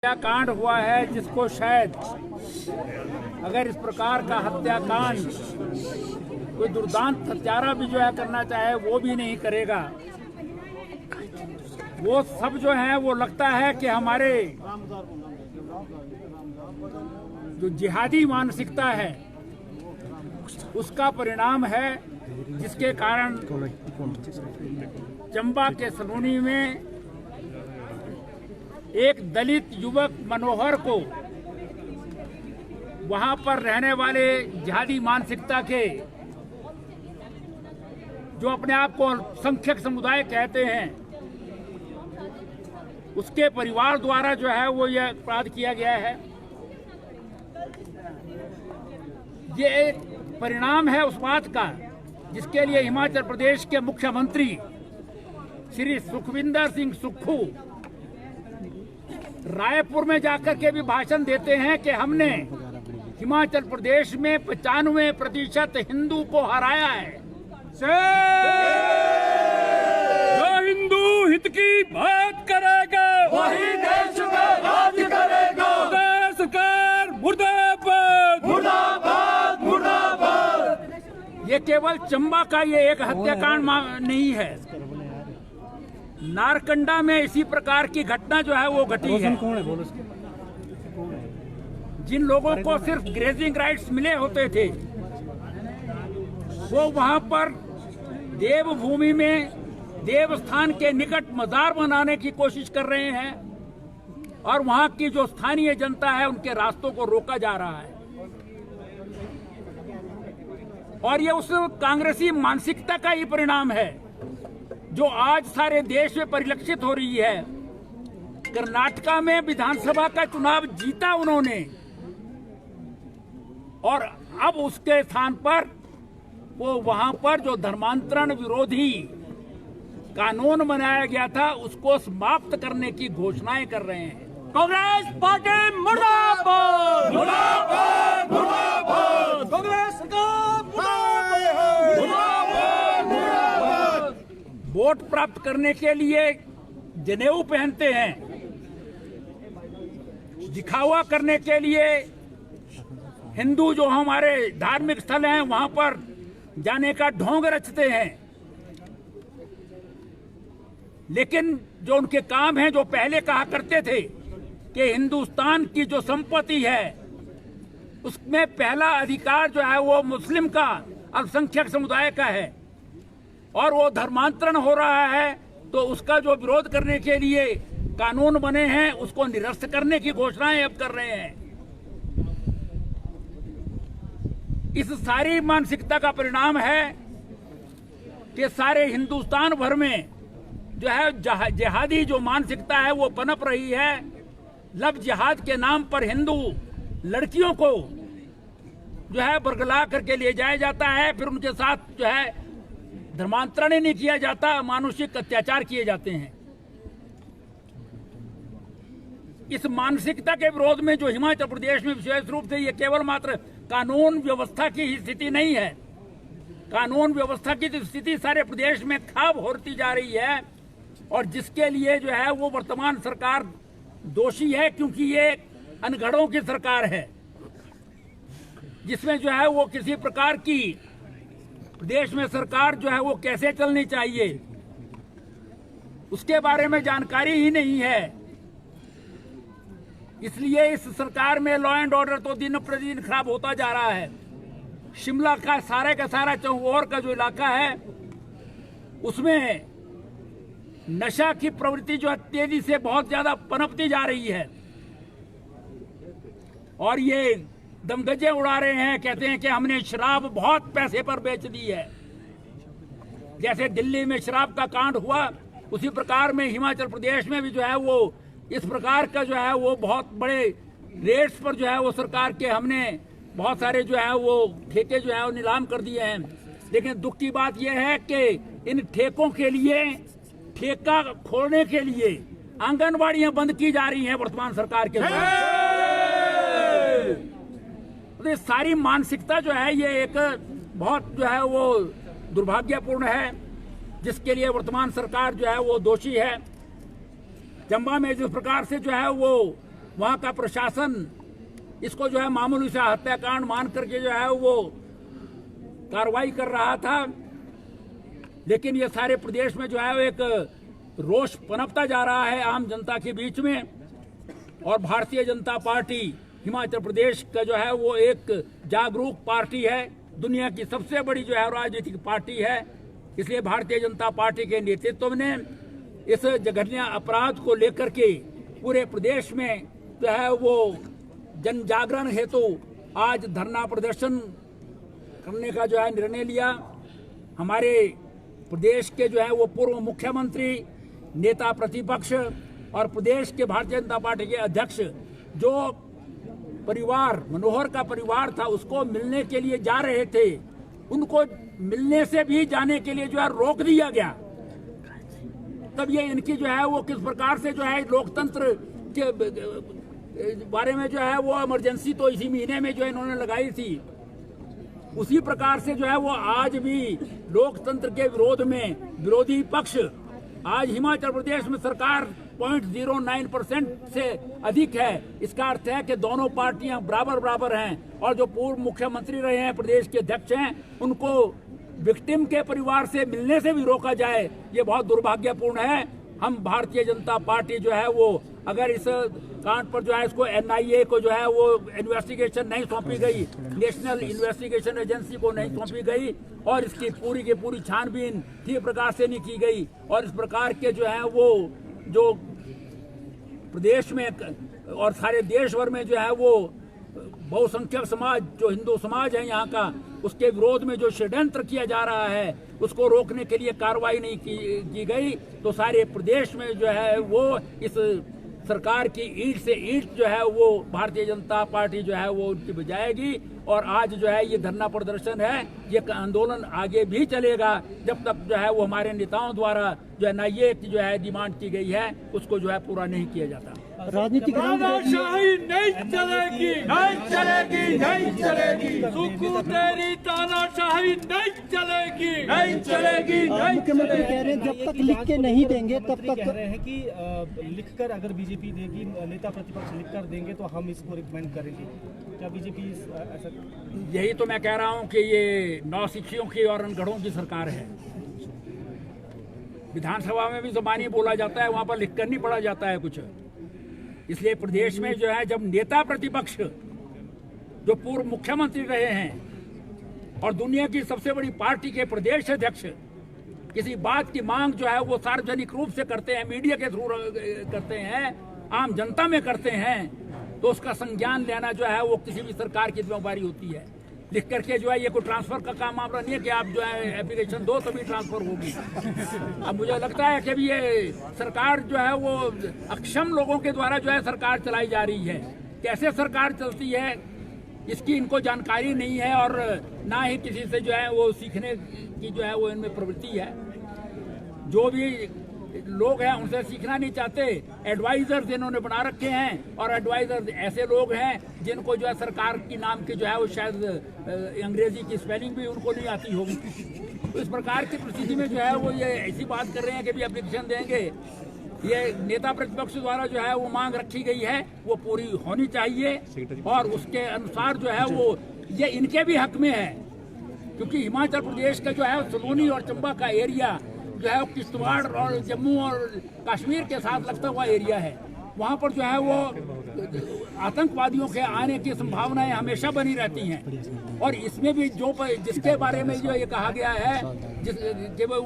हत्याकांड हुआ है जिसको शायद अगर इस प्रकार का हत्याकांड कोई दुर्दांत हत्यारा भी जो है करना चाहे वो भी नहीं करेगा। वो सब जो है वो लगता है कि हमारे जो जिहादी मानसिकता है उसका परिणाम है, जिसके कारण चंबा के सलोनी में एक दलित युवक मनोहर को वहां पर रहने वाले जिहादी मानसिकता के जो अपने आप को अल्पसंख्यक समुदाय कहते हैं उसके परिवार द्वारा जो है वो यह अपराध किया गया है। ये एक परिणाम है उस बात का जिसके लिए हिमाचल प्रदेश के मुख्यमंत्री श्री सुखविंदर सिंह सुक्खू रायपुर में जाकर के भी भाषण देते हैं कि हमने हिमाचल प्रदेश में 95% हिंदू को हराया है। जो हिंदू हित की बात करेगा वही देश में राज करेगा। सरकार मुर्दाबाद मुर्दाबाद मुर्दाबाद। ये केवल चंबा का ये एक हत्याकांड नहीं है, नारकंडा में इसी प्रकार की घटना जो है वो घटी है। जिन लोगों को सिर्फ ग्रेजिंग राइट्स मिले होते थे वो वहां पर देवभूमि में देवस्थान के निकट मजार बनाने की कोशिश कर रहे हैं और वहां की जो स्थानीय जनता है उनके रास्तों को रोका जा रहा है। और ये उस कांग्रेसी मानसिकता का ही परिणाम है जो आज सारे देश में परिलक्षित हो रही है। कर्नाटका में विधानसभा का चुनाव जीता उन्होंने और अब उसके स्थान पर वो वहां पर जो धर्मांतरण विरोधी कानून बनाया गया था उसको समाप्त करने की घोषणाएं कर रहे हैं। कांग्रेस पार्टी मुर्दाबाद मुर्दाबाद मुर्दाबाद। कांग्रेस सरकार मुर्दाबाद मुर्दाबाद। वोट प्राप्त करने के लिए जनेऊ पहनते हैं, दिखावा करने के लिए हिंदू जो हमारे धार्मिक स्थल हैं वहां पर जाने का ढोंग रचते हैं। लेकिन जो उनके काम हैं, जो पहले कहा करते थे कि हिंदुस्तान की जो संपत्ति है उसमें पहला अधिकार जो है वो मुस्लिम का अल्पसंख्यक समुदाय का है और वो धर्मांतरण हो रहा है, तो उसका जो विरोध करने के लिए कानून बने हैं उसको निरस्त करने की घोषणाएं अब कर रहे हैं। इस सारी मानसिकता का परिणाम है कि सारे हिंदुस्तान भर में जो है जिहादी जो मानसिकता है वो पनप रही है। लव जिहाद के नाम पर हिंदू लड़कियों को जो है बरगला करके ले जाया जाता है, फिर उनके साथ जो है धर्मांतरण ही नहीं किया जाता, मानुषिक अत्याचार किए जाते हैं। इस मानसिकता के विरोध में जो हिमाचल प्रदेश में विशेष रूप से ये केवल मात्र कानून व्यवस्था की ही स्थिति नहीं है, कानून व्यवस्था की स्थिति सारे प्रदेश में खराब होती जा रही है और जिसके लिए जो है वो वर्तमान सरकार दोषी है, क्योंकि ये अनगढ़ों की सरकार है जिसमें जो है वो किसी प्रकार की प्रदेश में सरकार जो है वो कैसे चलनी चाहिए उसके बारे में जानकारी ही नहीं है। इसलिए इस सरकार में लॉ एंड ऑर्डर तो दिन प्रतिदिन खराब होता जा रहा है। शिमला का सारा चौर का जो इलाका है उसमें नशा की प्रवृत्ति जो है तेजी से बहुत ज्यादा पनपती जा रही है और ये दमगजे उड़ा रहे हैं, कहते हैं कि हमने शराब बहुत पैसे पर बेच दी है। जैसे दिल्ली में शराब का कांड हुआ उसी प्रकार में हिमाचल प्रदेश में भी जो है वो इस प्रकार का जो है वो बहुत बड़े रेट्स पर जो है वो सरकार के हमने बहुत सारे जो है वो ठेके जो है वो नीलाम कर दिए हैं। लेकिन दुख की बात यह है कि इन ठेकों के लिए ठेका खोलने के लिए आंगनबाड़ियां बंद की जा रही हैं वर्तमान सरकार के तो सारी मानसिकता जो है ये एक बहुत जो है वो दुर्भाग्यपूर्ण है जिसके लिए वर्तमान सरकार जो है वो दोषी है। चंबा में जिस प्रकार से जो है वो वहाँ का प्रशासन इसको जो है मामूली सा हत्याकांड मान करके जो है वो कार्रवाई कर रहा था। लेकिन ये सारे प्रदेश में जो है वो एक रोष पनपता जा रहा है आम जनता के बीच में। और भारतीय जनता पार्टी हिमाचल प्रदेश का जो है वो एक जागरूक पार्टी है, दुनिया की सबसे बड़ी जो है राजनीतिक पार्टी है। इसलिए भारतीय जनता पार्टी के नेतृत्व ने इस जघन्य अपराध को लेकर के पूरे प्रदेश में जो है वो जन जागरण हेतु आज धरना प्रदर्शन करने का जो है निर्णय लिया। हमारे प्रदेश के जो है वो पूर्व मुख्यमंत्री, नेता प्रतिपक्ष और प्रदेश के भारतीय जनता पार्टी के अध्यक्ष जो परिवार मनोहर का परिवार था उसको मिलने के लिए जा रहे थे, उनको मिलने से भी जाने के लिए जो है रोक दिया गया। तब ये इनकी जो है वो किस प्रकार से जो है लोकतंत्र के बारे में जो है वो इमरजेंसी तो इसी महीने में जो इन्होंने लगाई थी, उसी प्रकार से जो है वो आज भी लोकतंत्र के विरोध में विरोधी पक्ष आज हिमाचल प्रदेश में सरकार 0.09% से अधिक है। इसका अर्थ है कि दोनों पार्टियां बराबर बराबर हैं। और जो पूर्व मुख्यमंत्री रहे हैं, प्रदेश के अध्यक्ष हैं, उनको विक्टिम के परिवार से मिलने से भी रोका जाए, ये बहुत दुर्भाग्यपूर्ण है। हम भारतीय जनता पार्टी जो है वो अगर इस कांड पर जो है इसको NIA को जो है वो इन्वेस्टिगेशन नहीं सौंपी गई, नेशनल इन्वेस्टिगेशन एजेंसी को नहीं सौंपी गई और इसकी पूरी की पूरी छानबीन ठीक प्रकार से नहीं की गई और इस प्रकार के जो है वो जो प्रदेश में और सारे देश भर में जो है वो बहुसंख्यक समाज जो हिंदू समाज है यहाँ का, उसके विरोध में जो षड्यंत्र किया जा रहा है उसको रोकने के लिए कार्रवाई नहीं की गई, तो सारे प्रदेश में जो है वो इस सरकार की ईंट से ईंट जो है वो भारतीय जनता पार्टी जो है वो उनकी बजाएगी। और आज जो है ये धरना प्रदर्शन है, ये आंदोलन आगे भी चलेगा जब तक जो है वो हमारे नेताओं द्वारा जो NIA की जो है डिमांड की गई है उसको जो है पूरा नहीं किया जाता। राजनीतिक तानाशाही नहीं चलेगी, नहीं चलेगी, नहीं चलेगी। सुकू तेरी तानाशाही नहीं चलेगी, नहीं चलेगी, नहीं मुख्यमंत्री कह रहे हैं जब तक लिख के नहीं देंगे तब तक कह रहे हैं कि लिखकर अगर बीजेपी देगी, नेता प्रतिपक्ष लिखकर देंगे तो हम इसको रिकमेंड करेंगे। क्या बीजेपी ऐसा? यही तो मैं कह रहा हूं कि ये नौसिखियों की और अनगढ़ों की सरकार है। विधानसभा में भी ज़बानी बोला जाता है, वहां पर लिखकर नहीं पढ़ा जाता है कुछ। इसलिए प्रदेश में जो है जब नेता प्रतिपक्ष जो पूर्व मुख्यमंत्री रहे हैं और दुनिया की सबसे बड़ी पार्टी के प्रदेश अध्यक्ष किसी बात की मांग जो है वो सार्वजनिक रूप से करते हैं, मीडिया के थ्रू करते हैं, आम जनता में करते हैं, तो उसका संज्ञान लेना जो है वो किसी भी सरकार की जिम्मेदारी होती है। लिख करके जो है ये कोई ट्रांसफर का काम मामला नहीं है कि आप जो है एप्लीकेशन दो तभी ट्रांसफर होगी। अब मुझे लगता है कि ये सरकार जो है वो अक्षम लोगों के द्वारा जो है सरकार चलाई जा रही है। कैसे सरकार चलती है इसकी इनको जानकारी नहीं है और ना ही किसी से जो है वो सीखने की जो है वो इनमें प्रवृत्ति है। जो भी लोग हैं उनसे सीखना नहीं चाहते, एडवाइजर्स इन्होंने बना रखे हैं और एडवाइजर्स ऐसे लोग हैं जिनको जो है सरकार की नाम की जो है वो शायद अंग्रेजी की स्पेलिंग भी उनको नहीं आती होगी। तो इस प्रकार की परिस्थिति में जो है वो ये ऐसी बात कर रहे हैं कि भी एप्लीकेशन देंगे। ये नेता प्रतिपक्ष द्वारा जो है वो मांग रखी गई है वो पूरी होनी चाहिए और उसके अनुसार जो है वो ये इनके भी हक में है, क्योंकि हिमाचल प्रदेश का जो है सलोनी और चंबा का एरिया जो है किश्तवाड़ और जम्मू और कश्मीर के साथ लगता हुआ एरिया है। वहाँ पर जो है वो आतंकवादियों के आने की संभावनाएं हमेशा बनी रहती हैं और इसमें भी जो जिसके बारे में जो ये कहा गया है कि वो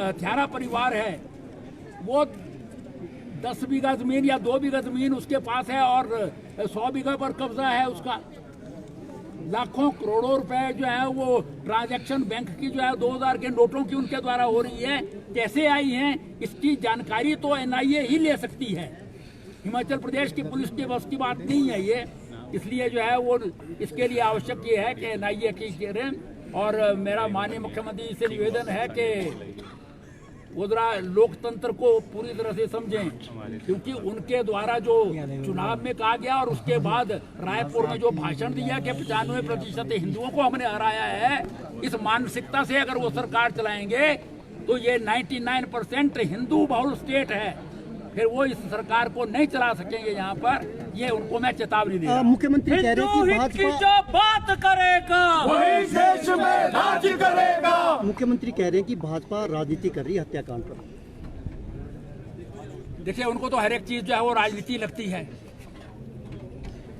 हत्यारा परिवार है वो 10 बीघा जमीन या 2 बीघा जमीन उसके पास है और 100 बीघा पर कब्जा है उसका। लाखों करोड़ों रुपए जो है वो ट्रांजैक्शन बैंक की जो है 2000 के नोटों की उनके द्वारा हो रही है। कैसे आई हैं इसकी जानकारी तो NIA ही ले सकती है, हिमाचल प्रदेश की पुलिस के बस की बात नहीं है ये। इसलिए जो है वो इसके लिए आवश्यक ये है कि NIA की करें और मेरा माननीय मुख्यमंत्री से निवेदन है कि वो जरा लोकतंत्र को पूरी तरह से समझें, क्योंकि उनके द्वारा जो चुनाव में कहा गया और उसके बाद रायपुर में जो भाषण दिया कि 95% हिंदुओं को हमने हराया है, इस मानसिकता से अगर वो सरकार चलाएंगे तो ये 99% हिंदू बहुल स्टेट है फिर वो इस सरकार को नहीं चला सकेंगे यहाँ पर, ये उनको मैं चेतावनी दे रहा हूं। मुख्यमंत्री कह रहे हैं कि हिंदू हित की भाजपा जो बात करेगा वही देश में राज करेगा। मुख्यमंत्री कह रहे हैं कि भाजपा राजनीति कर रही है हत्याकांड पर। देखिए, उनको तो हर एक चीज जो है वो राजनीति लगती है,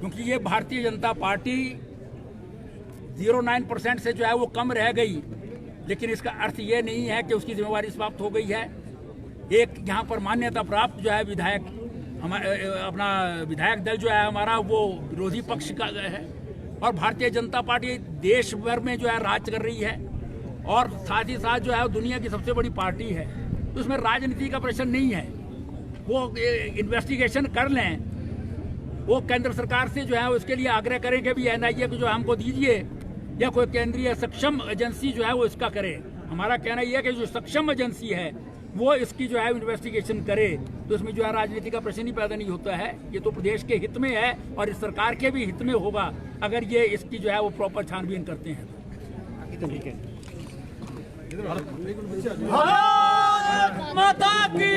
क्योंकि ये भारतीय जनता पार्टी 0.9% से जो है वो कम रह गई, लेकिन इसका अर्थ ये नहीं है कि उसकी जिम्मेवारी समाप्त हो गई है। एक यहाँ पर मान्यता प्राप्त जो है विधायक, अपना विधायक दल जो है हमारा, वो विरोधी पक्ष का है, और भारतीय जनता पार्टी देश भर में जो है राज कर रही है, और साथ ही साथ जो है दुनिया की सबसे बड़ी पार्टी है। तो उसमें राजनीति का प्रश्न नहीं है। वो इन्वेस्टिगेशन कर लें, वो केंद्र सरकार से जो है उसके लिए आग्रह करें कि भी NIA को जो हमको दीजिए, या कोई केंद्रीय सक्षम एजेंसी जो है वो इसका करे। हमारा कहना यह है कि जो सक्षम एजेंसी है वो इसकी जो है इन्वेस्टिगेशन करे, तो इसमें जो है राजनीति का प्रश्न ही पैदा नहीं होता है। ये तो प्रदेश के हित में है और इस सरकार के भी हित में होगा अगर ये इसकी जो है वो प्रॉपर छानबीन करते हैं। भारत माता की